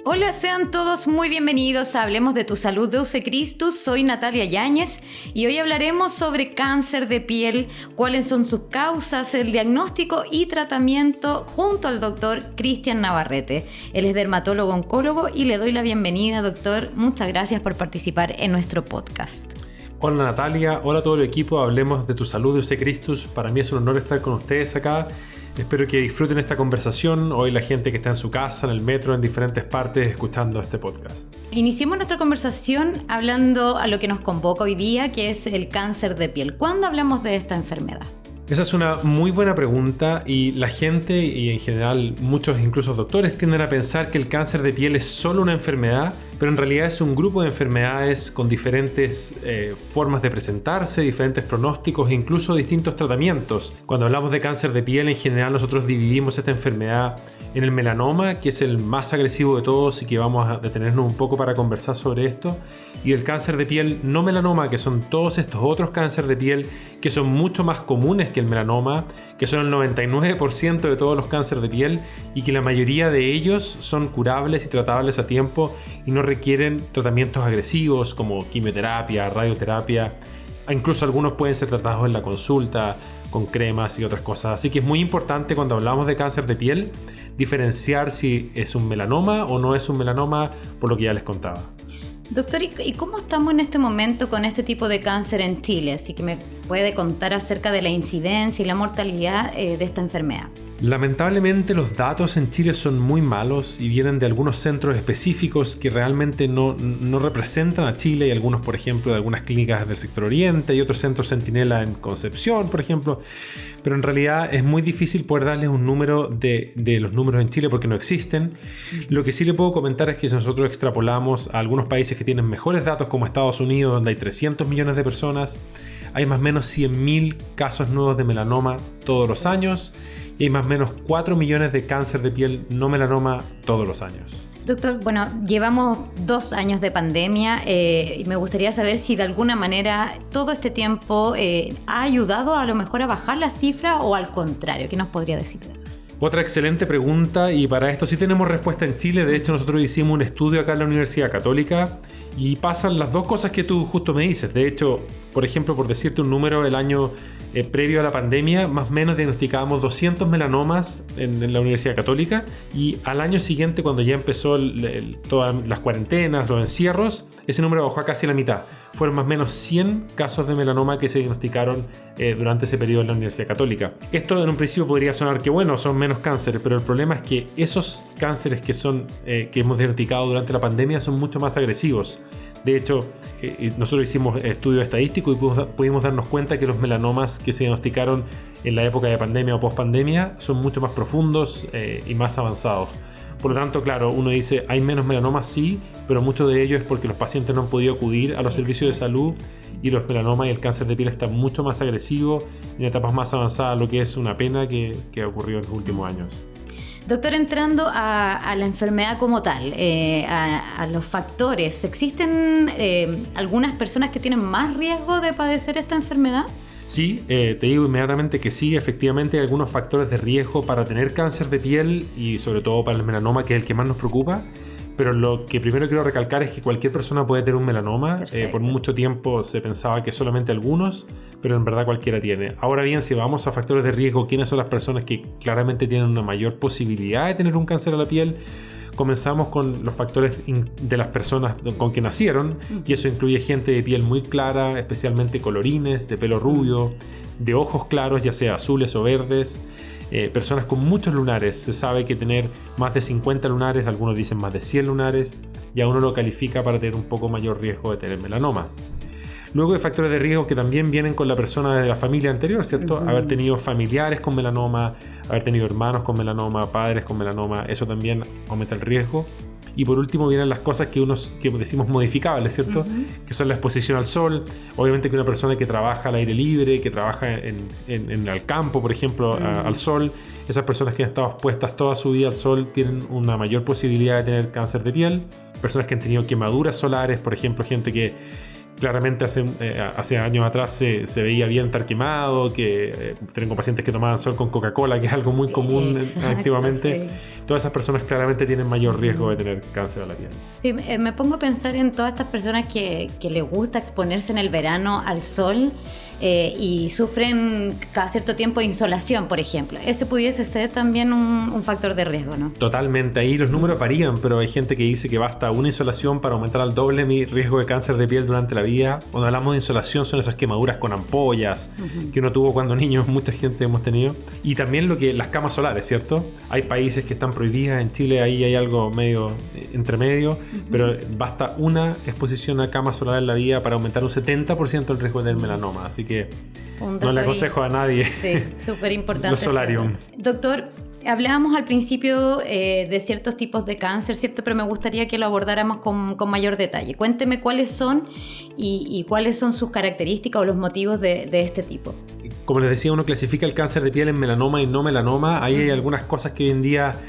Hola, sean todos muy bienvenidos a Hablemos de tu Salud de UC Christus. Soy Natalia Yáñez y hoy hablaremos sobre cáncer de piel, cuáles son sus causas, el diagnóstico y tratamiento junto al doctor Cristian Navarrete. Él es dermatólogo oncólogo y le doy la bienvenida, doctor. Muchas gracias por participar en nuestro podcast. Hola Natalia, hola a todo el equipo, Hablemos de tu Salud de UC Christus. Para mí es un honor estar con ustedes acá. Espero que disfruten esta conversación, hoy la gente que está en su casa, en el metro, en diferentes partes, escuchando este podcast. Iniciemos nuestra conversación hablando a lo que nos convoca hoy día, que es el cáncer de piel. ¿Cuándo hablamos de esta enfermedad? Esa es una muy buena pregunta y la gente, y en general muchos incluso doctores, tienden a pensar que el cáncer de piel es solo una enfermedad, pero en realidad es un grupo de enfermedades con diferentes formas de presentarse, diferentes pronósticos e incluso distintos tratamientos. Cuando hablamos de cáncer de piel, en general nosotros dividimos esta enfermedad en el melanoma, que es el más agresivo de todos y que vamos a detenernos un poco para conversar sobre esto, y el cáncer de piel no melanoma, que son todos estos otros cánceres de piel que son mucho más comunes que el melanoma, que son el 99% de todos los cánceres de piel y que la mayoría de ellos son curables y tratables a tiempo y no requieren tratamientos agresivos como quimioterapia, radioterapia. Incluso algunos pueden ser tratados en la consulta con cremas y otras cosas. Así que es muy importante cuando hablamos de cáncer de piel diferenciar si es un melanoma o no es un melanoma, por lo que ya les contaba. Doctor, ¿y cómo estamos en este momento con este tipo de cáncer en Chile? Así que me puede contar acerca de la incidencia y la mortalidad de esta enfermedad. Lamentablemente los datos en Chile son muy malos y vienen de algunos centros específicos que realmente no representan a Chile, y algunos, por ejemplo, de algunas clínicas del sector oriente y otros centros Centinela en Concepción, por ejemplo. Pero en realidad es muy difícil poder darles un número de los números en Chile porque no existen. Lo que sí le puedo comentar es que si nosotros extrapolamos a algunos países que tienen mejores datos como Estados Unidos, donde hay 300 millones de personas, hay más o menos 100.000 casos nuevos de melanoma todos los años y hay más o menos 4 millones de cáncer de piel no melanoma todos los años. Doctor, bueno, llevamos 2 años de pandemia y me gustaría saber si de alguna manera todo este tiempo ha ayudado a lo mejor a bajar la cifra o al contrario. ¿Qué nos podría decir de eso? Otra excelente pregunta, y para esto sí tenemos respuesta en Chile. De hecho, nosotros hicimos un estudio acá en la Universidad Católica y pasan las dos cosas que tú justo me dices. De hecho, por ejemplo, por decirte un número, el año previo a la pandemia, más o menos diagnosticábamos 200 melanomas en la Universidad Católica, y al año siguiente, cuando ya empezó todas las cuarentenas, los encierros, ese número bajó a casi la mitad. Fueron más o menos 100 casos de melanoma que se diagnosticaron durante ese periodo en la Universidad Católica. Esto en un principio podría sonar que bueno, son menos cánceres, pero el problema es que esos cánceres que hemos diagnosticado durante la pandemia son mucho más agresivos. De hecho, nosotros hicimos estudios estadísticos y pudimos darnos cuenta que los melanomas que se diagnosticaron en la época de pandemia o post-pandemia son mucho más profundos y más avanzados. Por lo tanto, claro, uno dice, hay menos melanomas, sí, pero mucho de ello es porque los pacientes no han podido acudir a los servicios de salud y los melanomas y el cáncer de piel están mucho más agresivos y en etapas más avanzadas, lo que es una pena que ha ocurrido en los últimos años. Doctor, entrando a la enfermedad como tal, a los factores, ¿existen algunas personas que tienen más riesgo de padecer esta enfermedad? Sí, te digo inmediatamente que sí, efectivamente hay algunos factores de riesgo para tener cáncer de piel y sobre todo para el melanoma, que es el que más nos preocupa. Pero lo que primero quiero recalcar es que cualquier persona puede tener un melanoma. Por mucho tiempo se pensaba que solamente algunos, pero en verdad cualquiera tiene. Ahora bien, si vamos a factores de riesgo, ¿quiénes son las personas que claramente tienen una mayor posibilidad de tener un cáncer a la piel? Comenzamos con los factores de las personas con que nacieron, y eso incluye gente de piel muy clara, especialmente colorines, de pelo rubio, de ojos claros, ya sea azules o verdes, personas con muchos lunares. Se sabe que tener más de 50 lunares, algunos dicen más de 100 lunares, ya uno lo califica para tener un poco mayor riesgo de tener melanoma. Luego hay factores de riesgo que también vienen con la persona de la familia anterior, ¿cierto? Haber tenido familiares con melanoma, haber tenido hermanos con melanoma, padres con melanoma, eso también aumenta el riesgo. Y por último vienen las cosas que decimos modificables, ¿cierto? Que son la exposición al sol. Obviamente que una persona que trabaja al aire libre, que trabaja en el campo, por ejemplo, al sol, esas personas que han estado expuestas toda su vida al sol tienen una mayor posibilidad de tener cáncer de piel. Personas que han tenido quemaduras solares, por ejemplo, gente que Claramente hace años atrás se veía bien estar quemado, que tengo pacientes que tomaban sol con Coca-Cola, que es algo muy común. Exacto, activamente. Sí. Todas esas personas claramente tienen mayor riesgo de tener cáncer a la piel. Sí, me pongo a pensar en todas estas personas que les gusta exponerse en el verano al sol y sufren cada cierto tiempo de insolación, por ejemplo. Ese pudiese ser también un factor de riesgo, ¿no? Totalmente. Ahí los números varían, pero hay gente que dice que basta una insolación para aumentar al doble mi riesgo de cáncer de piel durante la vida. Cuando hablamos de insolación son esas quemaduras con ampollas que uno tuvo cuando niño, mucha gente hemos tenido. Y también las camas solares, ¿cierto? Hay países que están prohibidas, en Chile ahí hay algo medio entre medio, pero basta una exposición a cama solar en la vida para aumentar un 70% el riesgo del melanoma. Así que no le aconsejo a nadie. Sí, súper importante. Los solarium. Doctor, hablábamos al principio de ciertos tipos de cáncer, ¿cierto? Pero me gustaría que lo abordáramos con mayor detalle. Cuénteme cuáles son y cuáles son sus características o los motivos de este tipo. Como les decía, uno clasifica el cáncer de piel en melanoma y no melanoma. Ahí hay algunas cosas que hoy en día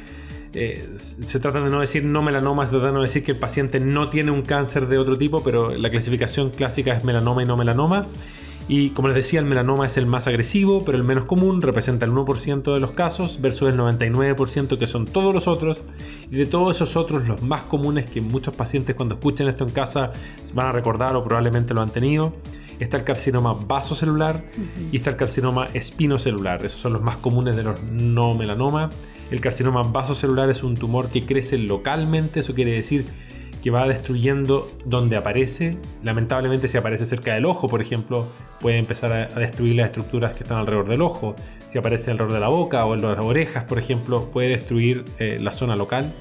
se tratan de no decir no melanoma, se trata de no decir que el paciente no tiene un cáncer de otro tipo, pero la clasificación clásica es melanoma y no melanoma. Y como les decía, el melanoma es el más agresivo, pero el menos común, representa el 1% de los casos versus el 99% que son todos los otros. Y de todos esos otros, los más comunes que muchos pacientes cuando escuchen esto en casa van a recordar o probablemente lo han tenido, está el carcinoma vasocelular y está el carcinoma espinocelular. Esos son los más comunes de los no melanoma. El carcinoma vasocelular es un tumor que crece localmente, eso quiere decir que va destruyendo donde aparece. Lamentablemente, si aparece cerca del ojo, por ejemplo, puede empezar a destruir las estructuras que están alrededor del ojo. Si aparece alrededor de la boca o en las orejas, por ejemplo, puede destruir la zona local.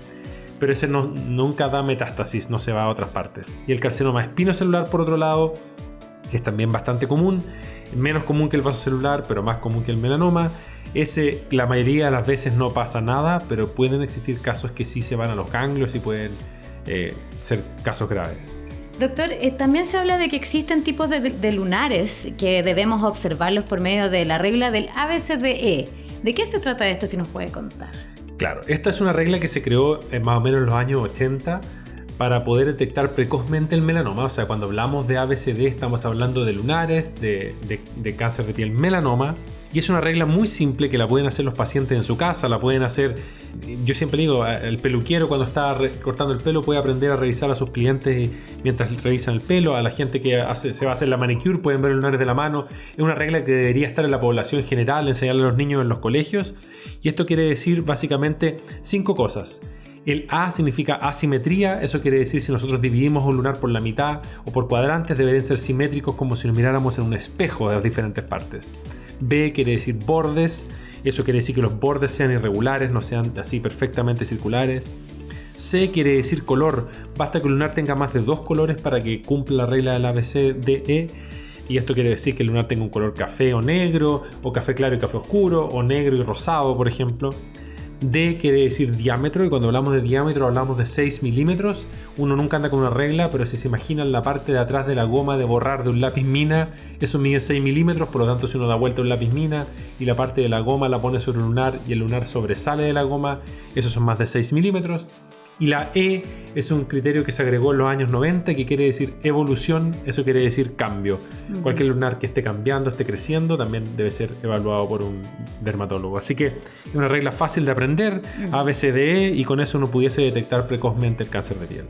Pero ese nunca da metástasis, no se va a otras partes. Y el carcinoma espinocelular, por otro lado, es también bastante común, menos común que el vasocelular, pero más común que el melanoma. Ese, la mayoría de las veces no pasa nada, pero pueden existir casos que sí se van a los ganglios y pueden ser casos graves. Doctor, también se habla de que existen tipos de lunares que debemos observarlos por medio de la regla del ABCDE. ¿De qué se trata esto, si nos puede contar? Claro, esta es una regla que se creó más o menos en los años 80 para poder detectar precozmente el melanoma. O sea, cuando hablamos de ABCD estamos hablando de lunares, de cáncer de piel melanoma. Y es una regla muy simple que la pueden hacer los pacientes en su casa, la pueden hacer, yo siempre digo, el peluquero cuando está cortando el pelo puede aprender a revisar a sus clientes mientras revisan el pelo, a la gente que se va a hacer la manicure pueden ver los lunares de la mano. Es una regla que debería estar en la población general, enseñarle a los niños en los colegios, y esto quiere decir básicamente 5 cosas. El A significa asimetría, eso quiere decir si nosotros dividimos un lunar por la mitad o por cuadrantes deben ser simétricos como si nos miráramos en un espejo de las diferentes partes. B quiere decir bordes, eso quiere decir que los bordes sean irregulares, no sean así perfectamente circulares. C quiere decir color, basta que el lunar tenga más de 2 colores para que cumpla la regla del ABCDE. Y esto quiere decir que el lunar tenga un color café o negro, o café claro y café oscuro, o negro y rosado, por ejemplo. D quiere decir diámetro, y cuando hablamos de diámetro hablamos de 6 milímetros. Uno nunca anda con una regla, pero si se imaginan la parte de atrás de la goma de borrar de un lápiz mina, eso mide 6 milímetros, por lo tanto si uno da vuelta a un lápiz mina y la parte de la goma la pone sobre el lunar y el lunar sobresale de la goma, esos son más de 6 milímetros. Y la E es un criterio que se agregó en los años 90 que quiere decir evolución, eso quiere decir cambio. Cualquier lunar que esté cambiando, esté creciendo, también debe ser evaluado por un dermatólogo. Así que es una regla fácil de aprender, ABCDE, y con eso uno pudiese detectar precozmente el cáncer de piel.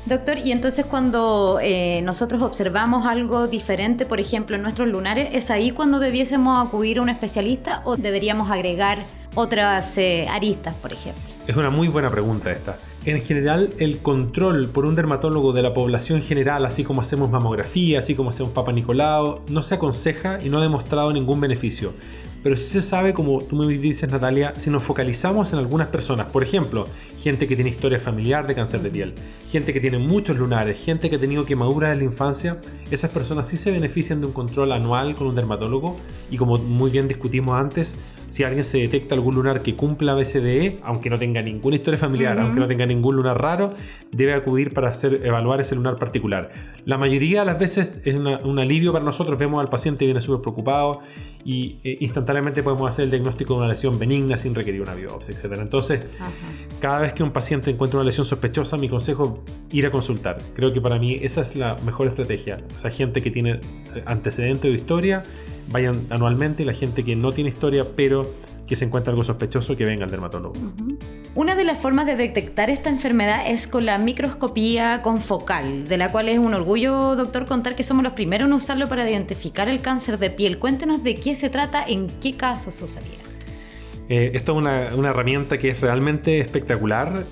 Doctor, y entonces cuando nosotros observamos algo diferente, por ejemplo, en nuestros lunares, ¿es ahí cuando debiésemos acudir a un especialista o deberíamos agregar otras aristas, por ejemplo? Es una muy buena pregunta esta. En general, el control por un dermatólogo de la población general, así como hacemos mamografía, así como hacemos Papa Nicolau, no se aconseja y no ha demostrado ningún beneficio. Pero sí se sabe, como tú me dices, Natalia, si nos focalizamos en algunas personas, por ejemplo, gente que tiene historia familiar de cáncer de piel, gente que tiene muchos lunares, gente que ha tenido quemaduras en la infancia, esas personas sí se benefician de un control anual con un dermatólogo. Y como muy bien discutimos antes, si alguien se detecta algún lunar que cumpla ABCDE, aunque no tenga ninguna historia familiar, aunque no tenga ningún lunar raro, debe acudir para evaluar ese lunar particular. La mayoría de las veces es un alivio para nosotros, vemos al paciente viene súper preocupado y instantáneamente instantáneamente podemos hacer el diagnóstico de una lesión benigna sin requerir una biopsia, etc. Entonces, cada vez que un paciente encuentra una lesión sospechosa, mi consejo es ir a consultar. Creo que para mí esa es la mejor estrategia. O sea, gente que tiene antecedente o historia, vayan anualmente, y la gente que no tiene historia, pero que se encuentra algo sospechoso, que venga al dermatólogo. Una de las formas de detectar esta enfermedad es con la microscopía confocal, de la cual es un orgullo, doctor, contar que somos los primeros en usarlo para identificar el cáncer de piel. Cuéntenos de qué se trata, en qué casos se usaría. Esto es una herramienta que es realmente espectacular.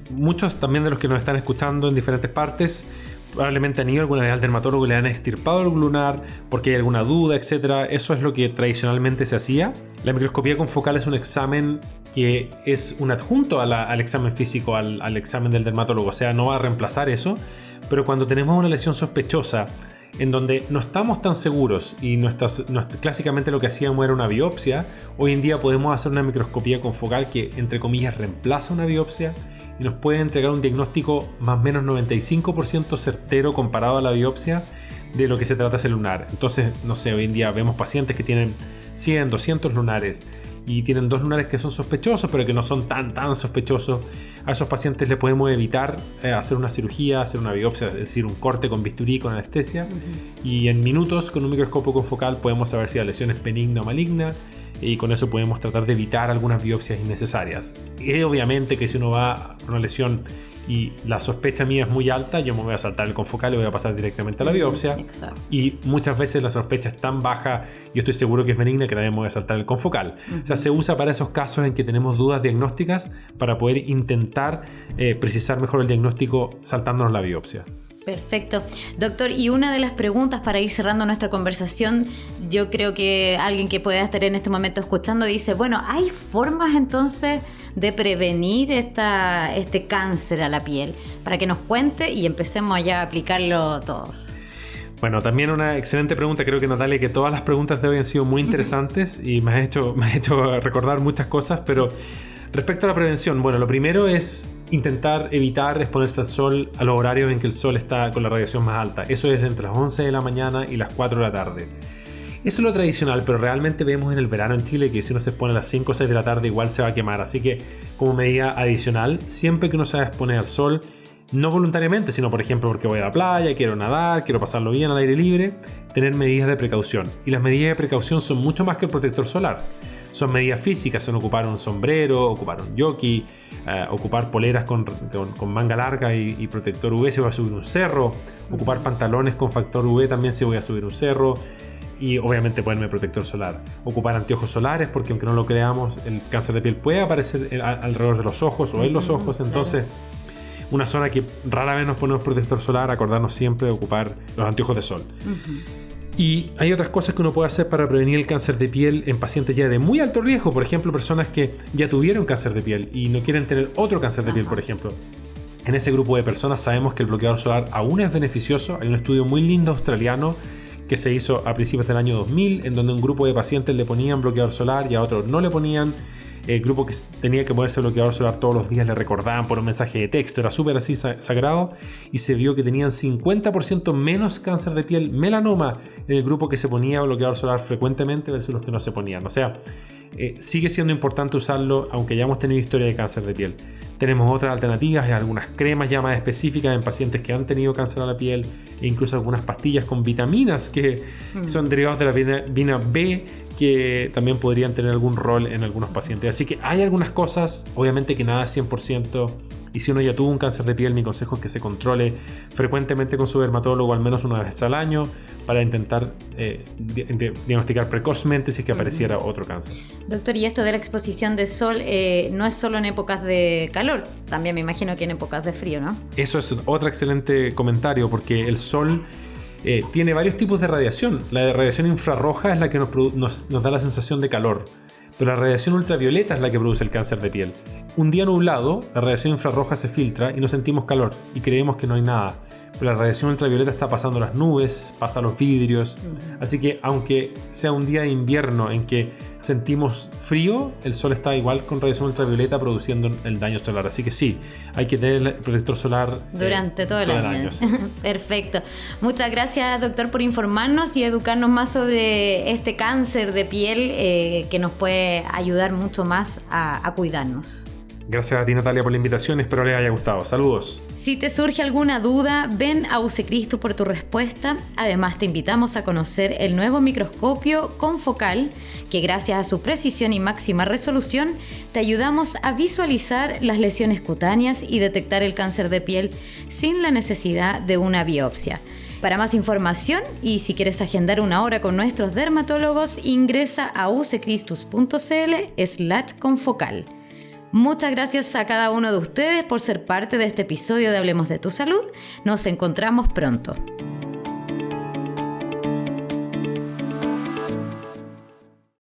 Muchos también de los que nos están escuchando en diferentes partes probablemente han ido alguna vez al dermatólogo y le han extirpado el lunar porque hay alguna duda, etc. Eso es lo que tradicionalmente se hacía. La microscopía confocal es un examen que es un adjunto al examen físico, al examen del dermatólogo. O sea, no va a reemplazar eso, pero cuando tenemos una lesión sospechosa en donde no estamos tan seguros y clásicamente lo que hacíamos era una biopsia, hoy en día podemos hacer una microscopía confocal que, entre comillas, reemplaza una biopsia y nos puede entregar un diagnóstico más o menos 95% certero comparado a la biopsia de lo que se trata ese lunar. Entonces, no sé, hoy en día vemos pacientes que tienen 100, 200 lunares y tienen 2 lunares que son sospechosos, pero que no son tan sospechosos. A esos pacientes les podemos evitar hacer una cirugía, hacer una biopsia, es decir, un corte con bisturí, con anestesia, y en minutos con un microscopio confocal podemos saber si la lesión es benigna o maligna, y con eso podemos tratar de evitar algunas biopsias innecesarias. Y obviamente que si uno va a una lesión y la sospecha mía es muy alta, yo me voy a saltar el confocal y voy a pasar directamente a la biopsia. Exacto. Y muchas veces la sospecha es tan baja, yo estoy seguro que es benigna, que también me voy a saltar el confocal. O sea, se usa para esos casos en que tenemos dudas diagnósticas para poder intentar precisar mejor el diagnóstico saltándonos la biopsia. Perfecto. Doctor, y una de las preguntas para ir cerrando nuestra conversación, yo creo que alguien que pueda estar en este momento escuchando dice, bueno, ¿hay formas entonces de prevenir este cáncer a la piel? Para que nos cuente y empecemos ya a aplicarlo todos. Bueno, también una excelente pregunta. Creo que, Natalia, que todas las preguntas de hoy han sido muy interesantes y me has hecho recordar muchas cosas, pero respecto a la prevención, bueno, lo primero es intentar evitar exponerse al sol a los horarios en que el sol está con la radiación más alta. Eso es entre las 11 de la mañana y las 4 de la tarde. Eso es lo tradicional, pero realmente vemos en el verano en Chile que si uno se expone a las 5 o 6 de la tarde igual se va a quemar. Así que, como medida adicional, siempre que uno se expone al sol, no voluntariamente, sino por ejemplo porque voy a la playa, quiero nadar, quiero pasarlo bien al aire libre, tener medidas de precaución. Y las medidas de precaución son mucho más que el protector solar. Son medidas físicas, son ocupar un sombrero, ocupar un jockey, ocupar poleras con manga larga y protector UV si voy a subir un cerro, ocupar pantalones con factor UV también si voy a subir un cerro, y obviamente ponerme protector solar. Ocupar anteojos solares, porque aunque no lo creamos, el cáncer de piel puede aparecer alrededor de los ojos o en los ojos, entonces una zona que rara vez nos ponemos protector solar, acordarnos siempre de ocupar los anteojos de sol. Y hay otras cosas que uno puede hacer para prevenir el cáncer de piel en pacientes ya de muy alto riesgo. Por ejemplo, personas que ya tuvieron cáncer de piel y no quieren tener otro cáncer de piel, por ejemplo. En ese grupo de personas sabemos que el bloqueador solar aún es beneficioso. Hay un estudio muy lindo australiano que se hizo a principios del año 2000, en donde un grupo de pacientes le ponían bloqueador solar y a otros no le ponían. El grupo que tenía que ponerse bloqueador solar todos los días le recordaban por un mensaje de texto, era súper así sagrado, y se vio que tenían 50% menos cáncer de piel, melanoma, en el grupo que se ponía bloqueador solar frecuentemente versus los que no se ponían. O sea, sigue siendo importante usarlo aunque hayamos tenido historia de cáncer de piel. Tenemos otras alternativas, algunas cremas ya más específicas en pacientes que han tenido cáncer a la piel, e incluso algunas pastillas con vitaminas que son derivados de la vitamina B, que también podrían tener algún rol en algunos pacientes. Así que hay algunas cosas, obviamente que nada es 100%, y si uno ya tuvo un cáncer de piel, mi consejo es que se controle frecuentemente con su dermatólogo, al menos una vez al año, para intentar diagnosticar precozmente si es que apareciera otro cáncer. Doctor, y esto de la exposición de sol no es solo en épocas de calor, también me imagino que en épocas de frío, ¿no? Eso es otro excelente comentario, porque el sol tiene varios tipos de radiación. La radiación infrarroja es la que nos da la sensación de calor, pero la radiación ultravioleta es la que produce el cáncer de piel. un día nublado, la radiación infrarroja se filtra y no sentimos calor y creemos que no hay nada. Pero la radiación ultravioleta está pasando las nubes, pasa los vidrios. Así que aunque sea un día de invierno en que sentimos frío, el sol está igual con radiación ultravioleta produciendo el daño solar. Así que sí, hay que tener el protector solar durante todo el año. Sí. Perfecto. Muchas gracias, doctor, por informarnos y educarnos más sobre este cáncer de piel que nos puede ayudar mucho más a cuidarnos. Gracias a ti, Natalia, por la invitación. Espero les haya gustado. Saludos. Si te surge alguna duda, ven a UC Cristo por tu respuesta. Además, te invitamos a conocer el nuevo microscopio confocal, que gracias a su precisión y máxima resolución, te ayudamos a visualizar las lesiones cutáneas y detectar el cáncer de piel sin la necesidad de una biopsia. Para más información y si quieres agendar una hora con nuestros dermatólogos, ingresa a uccristus.cl/confocal. Muchas gracias a cada uno de ustedes por ser parte de este episodio de Hablemos de tu Salud. Nos encontramos pronto.